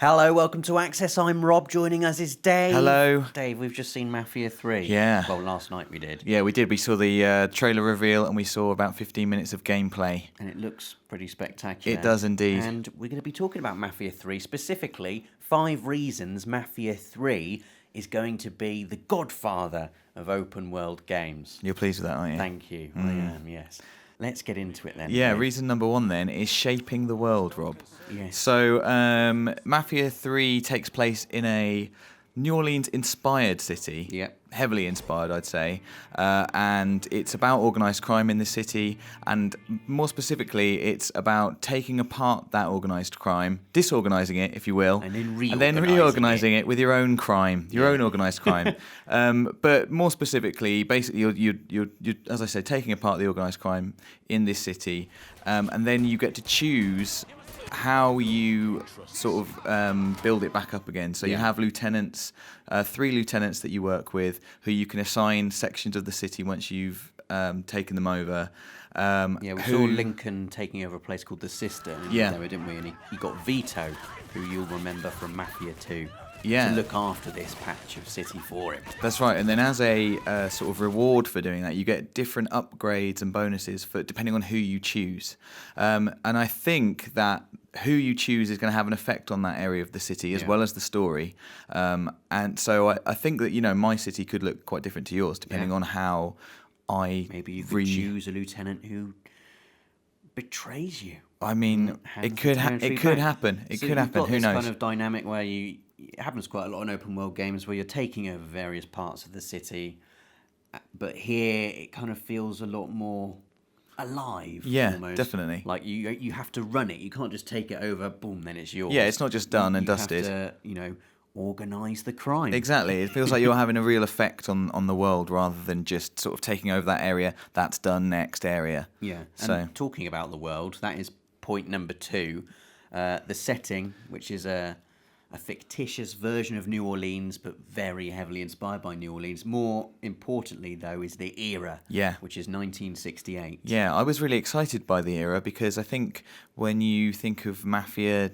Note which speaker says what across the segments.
Speaker 1: Hello, welcome to Access. I'm Rob. Joining us is Dave.
Speaker 2: Hello.
Speaker 1: Dave, we've just seen Mafia 3.
Speaker 2: Yeah.
Speaker 1: Well, last night we did.
Speaker 2: Yeah, we did. We saw the trailer reveal and we saw about 15 minutes of gameplay.
Speaker 1: And it looks pretty spectacular.
Speaker 2: It does indeed.
Speaker 1: And we're going to be talking about Mafia 3, specifically 5 reasons Mafia 3 is going to be the Godfather of open world games.
Speaker 2: You're pleased with that, aren't you?
Speaker 1: Thank you. I am, yes. Let's get into it then.
Speaker 2: Yeah,
Speaker 1: Dave.
Speaker 2: reason number 1 then is shaping the world, Rob.
Speaker 1: Yes.
Speaker 2: So, Mafia 3 takes place in a New Orleans-inspired city.
Speaker 1: Yep.
Speaker 2: Heavily inspired, I'd say. And it's about organised crime in the city. And more specifically, it's about taking apart that organised crime, disorganising it, if you will.
Speaker 1: And then
Speaker 2: reorganising it with your own crime, your own organised crime. But more specifically, basically, you're, as I said, taking apart the organised crime in this city. And then you get to choose how you sort of build it back up again. So you have lieutenants, 3 lieutenants that you work with, who you can assign sections of the city once you've taken them over.
Speaker 1: We saw Lincoln taking over a place called the Sister, didn't we? And he got Vito, who you'll remember from Mafia 2. To look after this patch of city for him.
Speaker 2: That's right, and then as a sort of reward for doing that, you get different upgrades and bonuses for depending on who you choose. And I think that who you choose is going to have an effect on that area of the city as well as the story. And so I think that, my city could look quite different to yours depending on how I...
Speaker 1: Maybe you could choose a lieutenant who betrays you.
Speaker 2: I mean, it could happen. It could happen. Who knows?
Speaker 1: This kind of dynamic where it happens quite a lot in open world games where you're taking over various parts of the city, but here it kind of feels a lot more alive.
Speaker 2: Yeah,
Speaker 1: almost.
Speaker 2: Definitely.
Speaker 1: Like you have to run it. You can't just take it over. Boom, then it's yours.
Speaker 2: Yeah, it's not just done and dusted.
Speaker 1: You have to, organise the crime.
Speaker 2: Exactly. It feels like you're having a real effect on the world rather than just sort of taking over that area. That's done. Next area.
Speaker 1: Yeah.
Speaker 2: So
Speaker 1: and talking about the world, that is point number 2. The setting, which is a fictitious version of New Orleans, but very heavily inspired by New Orleans. More importantly, though, is the era, which is 1968.
Speaker 2: Yeah, I was really excited by the era because I think when you think of Mafia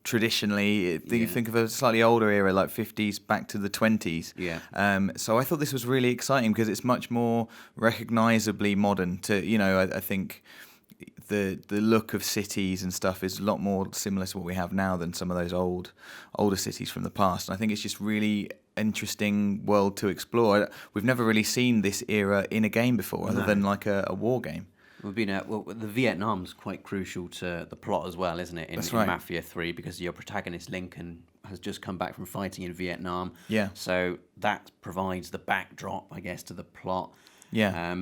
Speaker 2: traditionally, you think of a slightly older era, like 50s back to the 20s.
Speaker 1: Yeah.
Speaker 2: So I thought this was really exciting because it's much more recognisably modern to, I think... The look of cities and stuff is a lot more similar to what we have now than some of those older cities from the past. And I think it's just really interesting world to explore. We've never really seen this era in a game before, other than like a war game.
Speaker 1: The Vietnam's quite crucial to the plot as well, isn't it? In Mafia 3, because your protagonist Lincoln has just come back from fighting in Vietnam.
Speaker 2: Yeah.
Speaker 1: So that provides the backdrop, I guess, to the plot.
Speaker 2: Yeah.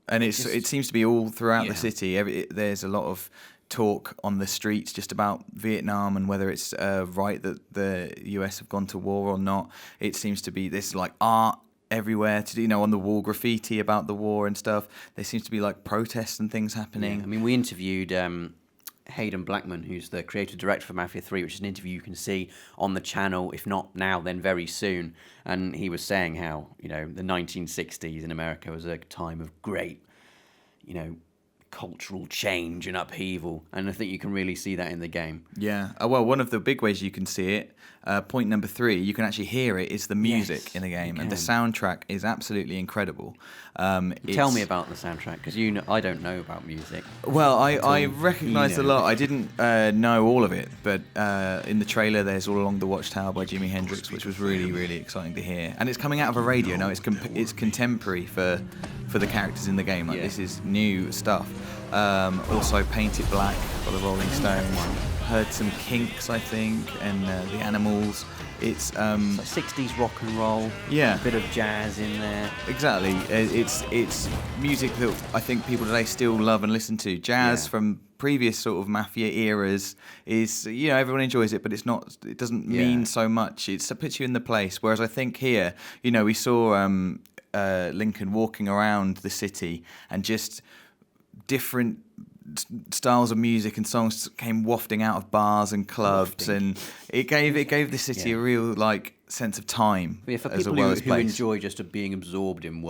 Speaker 2: And it seems to be all throughout the city. There's a lot of talk on the streets just about Vietnam and whether it's right that the US have gone to war or not. It seems to be this like art everywhere on the wall, graffiti about the war and stuff. There seems to be like protests and things happening.
Speaker 1: Yeah. I mean, we interviewed Hayden Blackman, who's the creative director for Mafia 3, which is an interview you can see on the channel, if not now, then very soon. And he was saying how, the 1960s in America was a time of great, cultural change and upheaval. And I think you can really see that in the game.
Speaker 2: Yeah. Well, one of the big ways you can see it, point number 3, you can actually hear it, is the music in the game. And the soundtrack is absolutely incredible.
Speaker 1: Tell me about the soundtrack, because I don't know about music.
Speaker 2: Well, I recognised a lot. I didn't know all of it, but in the trailer there's All Along the Watchtower by Jimi Hendrix, which was really, really exciting to hear. And it's coming out of a radio. No, it's contemporary for the characters in the game. This is new stuff. Also Painted Black by the Rolling Stones. Heard some Kinks, I think, and the Animals. It's
Speaker 1: 60s rock and roll.
Speaker 2: Yeah,
Speaker 1: a bit of jazz in there.
Speaker 2: Exactly. It's music that I think people today still love and listen to. Jazz from previous sort of Mafia eras is, everyone enjoys it, but it doesn't mean so much. It puts you in the place. Whereas I think here, we saw Lincoln walking around the city and just different styles of music and songs came wafting out of bars and clubs, and it gave the city a real sense of time.
Speaker 1: Yeah, for people who enjoy just being absorbed in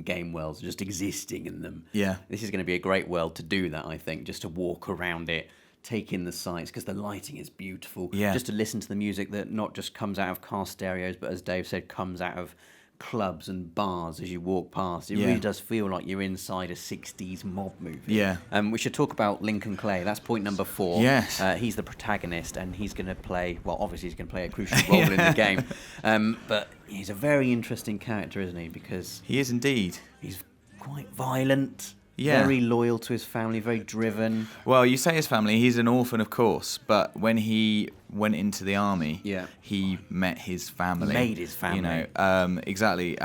Speaker 1: game worlds, just existing in them.
Speaker 2: Yeah,
Speaker 1: this is going to be a great world to do that. I think just to walk around it, take in the sights, because the lighting is beautiful.
Speaker 2: Yeah.
Speaker 1: Just to listen to the music that not just comes out of car stereos, but as Dave said, comes out of clubs and bars as you walk past. It really does feel like you're inside a 60s mob movie.
Speaker 2: Yeah.
Speaker 1: We should talk about Lincoln Clay. That's point number 4.
Speaker 2: Yes.
Speaker 1: He's the protagonist, and he's going to play, well, obviously he's going to play a crucial role in the game. But he's a very interesting character, isn't he? Because
Speaker 2: He is indeed.
Speaker 1: he's quite violent,
Speaker 2: Yeah.
Speaker 1: very loyal to his family, very driven.
Speaker 2: Well, you say his family, he's an orphan, of course, but when he went into the army, he met his family.
Speaker 1: Made his family.
Speaker 2: You know, exactly.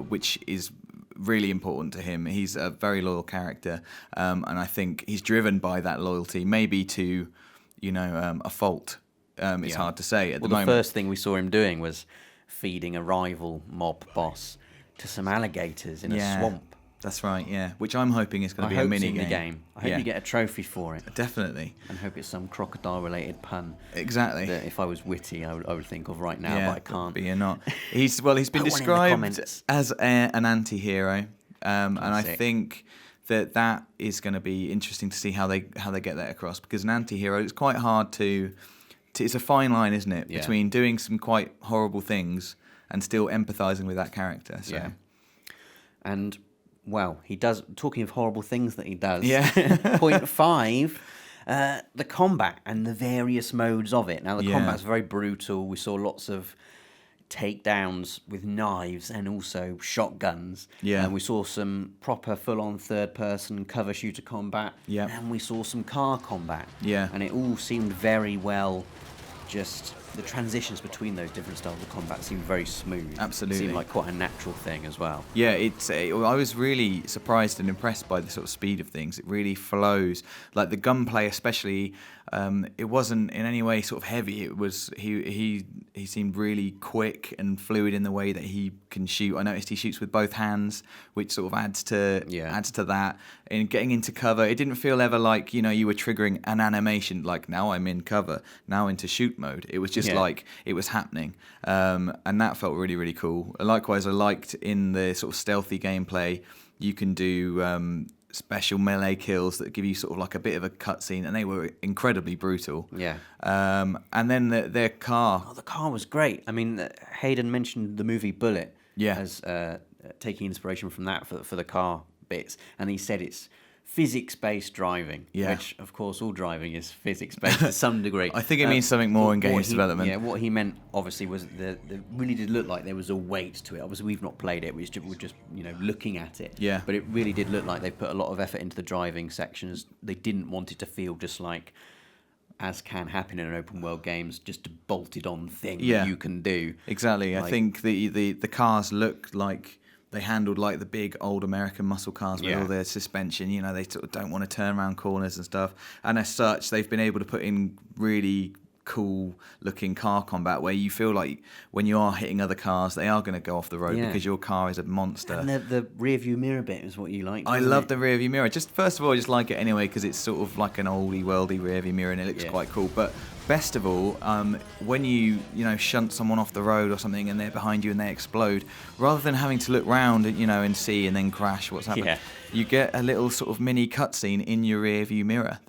Speaker 2: Which is really important to him. He's a very loyal character, and I think he's driven by that loyalty, maybe to, a fault. It's hard to say at the moment.
Speaker 1: The first thing we saw him doing was feeding a rival mob boss to some alligators in a swamp.
Speaker 2: That's right, yeah. Which I'm hoping is going to be a mini
Speaker 1: game. I hope you get a trophy for it.
Speaker 2: Definitely.
Speaker 1: And hope it's some crocodile-related pun.
Speaker 2: Exactly.
Speaker 1: That if I was witty, I would think of right now, but I can't.
Speaker 2: But you're not. He's been described as an anti-hero, and I think that is going to be interesting to see how they get that across, because an anti-hero, it's quite hard to it's a fine line, isn't it, between doing some quite horrible things and still empathising with that character. So.
Speaker 1: Yeah. And well, he does. Talking of horrible things that he does.
Speaker 2: Yeah.
Speaker 1: Point 5, the combat and the various modes of it. Now, the combat's very brutal. We saw lots of takedowns with knives and also shotguns.
Speaker 2: Yeah.
Speaker 1: And we saw some proper full-on third-person cover shooter combat.
Speaker 2: Yeah.
Speaker 1: And we saw some car combat.
Speaker 2: Yeah.
Speaker 1: And it all seemed very well. Just the transitions between those different styles of combat seemed very smooth.
Speaker 2: Absolutely.
Speaker 1: It seemed like quite a natural thing as well.
Speaker 2: Yeah, I was really surprised and impressed by the sort of speed of things. It really flows. Like the gunplay, especially, it wasn't in any way sort of heavy. It was he seemed really quick and fluid in the way that he can shoot. I noticed he shoots with both hands, which sort of adds to that. And getting into cover, it didn't feel ever like you were triggering an animation. Like now I'm in cover, now into shoot mode. It was just like it was happening, and that felt really, really cool. Likewise, I liked in the sort of stealthy gameplay, you can do special melee kills that give you sort of like a bit of a cutscene, and they were incredibly brutal.
Speaker 1: Yeah.
Speaker 2: And then their car.
Speaker 1: Oh, the car was great. I mean, Hayden mentioned the movie Bullet as taking inspiration from that for the car bits, and he said it's physics-based driving, which, of course, all driving is physics-based to some degree.
Speaker 2: I think it means something more in games development.
Speaker 1: Yeah, what he meant, obviously, was that it really did look like there was a weight to it. Obviously, we've not played it. We're just looking at it.
Speaker 2: Yeah.
Speaker 1: But it really did look like they put a lot of effort into the driving sections. They didn't want it to feel just like, as can happen in an open world games, just a bolted on thing that you can do.
Speaker 2: Exactly. I think the cars look like they handled like the big old American muscle cars with all their suspension. They sort of don't want to turn around corners and stuff. And as such, they've been able to put in really cool looking car combat where you feel like when you are hitting other cars, they are going to go off the road because your car is a monster.
Speaker 1: And the rearview mirror bit is what you liked.
Speaker 2: I love the rearview mirror. First of all, I just like it anyway because it's sort of like an oldie worldy rearview mirror and it looks quite cool. But best of all, when you shunt someone off the road or something and they're behind you and they explode, rather than having to look round and see and then crash what's happened, you get a little sort of mini cutscene in your rear view mirror.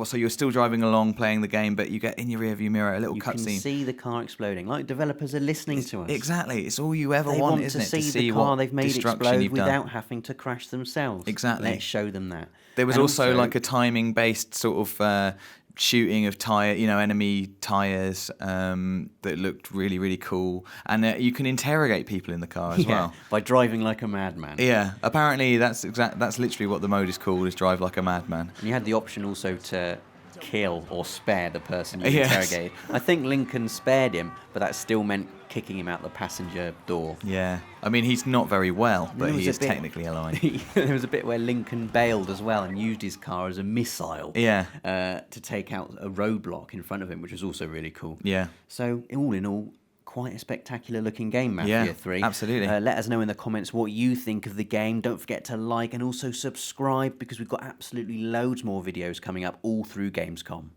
Speaker 2: So you're still driving along playing the game, but you get in your rear view mirror a little cutscene. You can
Speaker 1: see the car exploding. Like developers are listening to us.
Speaker 2: Exactly. It's all you ever want, isn't it?
Speaker 1: To see the car they've made explode without having to crash themselves.
Speaker 2: Exactly.
Speaker 1: Let's show them that.
Speaker 2: There was also like a timing-based sort of shooting of enemy tires that looked really, really cool, and you can interrogate people in the car as well
Speaker 1: by driving like a madman.
Speaker 2: Yeah, apparently that's literally what the mode is called, is drive like a madman.
Speaker 1: And you had the option also to kill or spare the person you interrogated. I think Lincoln spared him, but that still meant kicking him out the passenger door.
Speaker 2: Yeah, I mean he's not very well, but he is technically alive.
Speaker 1: There was a bit where Lincoln bailed as well and used his car as a missile. To take out a roadblock in front of him, which was also really cool.
Speaker 2: Yeah.
Speaker 1: So all in all, quite a spectacular looking game, Mafia 3.
Speaker 2: Absolutely.
Speaker 1: Let us know in the comments what you think of the game. Don't forget to like and also subscribe because we've got absolutely loads more videos coming up all through Gamescom.